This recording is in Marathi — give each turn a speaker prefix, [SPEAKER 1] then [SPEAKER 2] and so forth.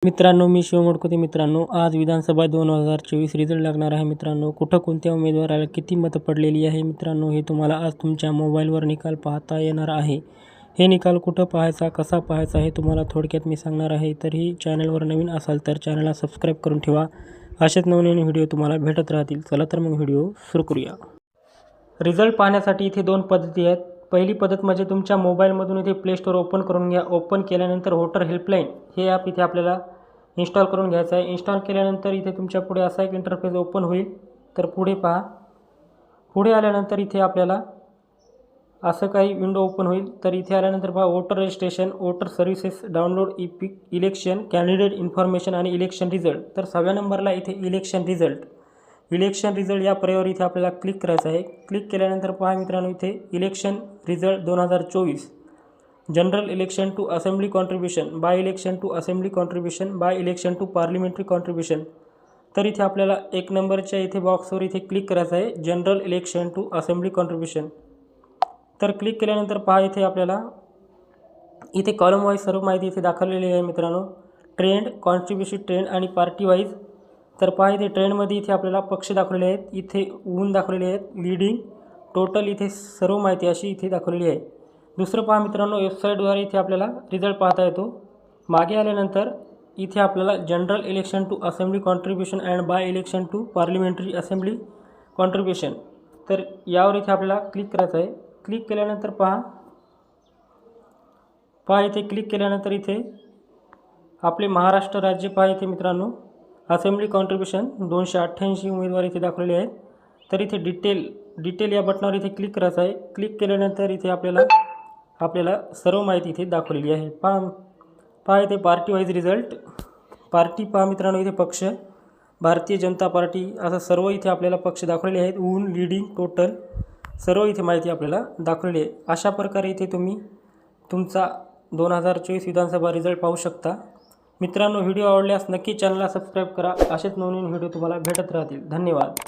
[SPEAKER 1] मित्रांनो, मी शिव मोडकोते. मित्रांनो, आज विधानसभा 2024 रिझल्ट लागणार आहे. मित्रांनो, कुठं कोणत्या उमेदवाराला किती मतं पडलेली आहे मित्रांनो, हे तुम्हाला आज तुमच्या मोबाईलवर निकाल पाहता येणार आहे. हे निकाल कुठं पाहायचा, कसा पाहायचा हे तुम्हाला थोडक्यात मी सांगणार आहे. तरीही चॅनलवर नवीन असाल तर चॅनलला सबस्क्राईब करून ठेवा. असेच नवनवीन व्हिडिओ तुम्हाला भेटत राहतील. चला तर मग व्हिडिओ सुरू करूया. रिझल्ट पाहण्यासाठी इथे दोन पद्धती आहेत. पहिली पद्धत म्हणजे तुमच्या मोबाईलमधून इथे प्ले स्टोअर ओपन करून घ्या. ओपन केल्यानंतर वोटर हेल्पलाईन हे ॲप इथे आपल्याला इन्स्टॉल करून घ्यायचं आहे. इन्स्टॉल केल्यानंतर इथे तुमच्या पुढे असा एक इंटरफेस ओपन होईल. तर पुढे पहा. पुढे आल्यानंतर इथे आपल्याला असं काही विंडो ओपन होईल. तर इथे आल्यानंतर पहा, voter registration, voter services, download, election, candidate information आणि इलेक्शन रिझल्ट. तर 6व्या नंबरला इथे इलेक्शन रिझल्ट या पर्यायावर इथे आपल्याला क्लिक करायचं आहे. क्लिक केल्यानंतर पहा मित्रांनो, इथे election result 2024, general election to assembly contribution, by election to assembly contribution, by election to parliamentary contribution. तर इथे आपल्याला 1 नंबरच्या इथे बॉक्सवर इथे क्लिक करायचं आहे, general election to assembly contribution. तर क्लिक केल्यानंतर पहा, इथे आपल्याला इथे कॉलम वाईज सर्व माहिती इथे दाखवलेली आहे मित्रांनो. ट्रेंड, कॉन्ट्रीब्युशन ट्रेंड आणि पार्टी वाईज. तर पहा, इथे ट्रेंडमध्ये इथे आपल्याला पक्ष दाखवलेले आहेत, इथे ऊन दाखवलेले आहेत, लीडिंग, टोटल इथे सर्व माहिती अशी इथे दाखवलेली आहे. दुसरं पहा मित्रांनो, वेबसाईटद्वारे इथे आपल्याला रिझल्ट पाहता येतो. मागे आल्यानंतर इथे आपल्याला general election to assembly contribution and by election to parliamentary assembly contribution, तर यावर इथे आपल्याला क्लिक करायचं आहे. क्लिक केल्यानंतर पहा इथे क्लिक केल्यानंतर इथे आपले महाराष्ट्र राज्य पहा इथे मित्रांनो, असेंब्ली कॉन्ट्रीब्युशन 288 उमेदवार इथे दाखवलेले आहेत. तर इथे डिटेल या बटनावर इथे क्लिक करायचं आहे. क्लिक केल्यानंतर इथे आपल्याला सर्व माहिती इथे दाखवलेली आहे. पहा इथे पार्टी वाईज रिझल्ट. पार्टी पहा मित्रांनो, इथे पक्ष भारतीय जनता पार्टी असं सर्व इथे आपल्याला पक्ष दाखवलेले आहेत. ऊन, लीडिंग, टोटल सर्व इथे माहिती आपल्याला दाखवलेली आहे. अशा प्रकारे इथे तुम्ही तुमचा 2024 विधानसभा रिझल्ट पाहू शकता. मित्रांनो, व्हिडिओ आवडल्यास नक्की चॅनलला सबस्क्राईब करा. असेच नवीन व्हिडिओ तुम्हाला भेटत राहतील. धन्यवाद.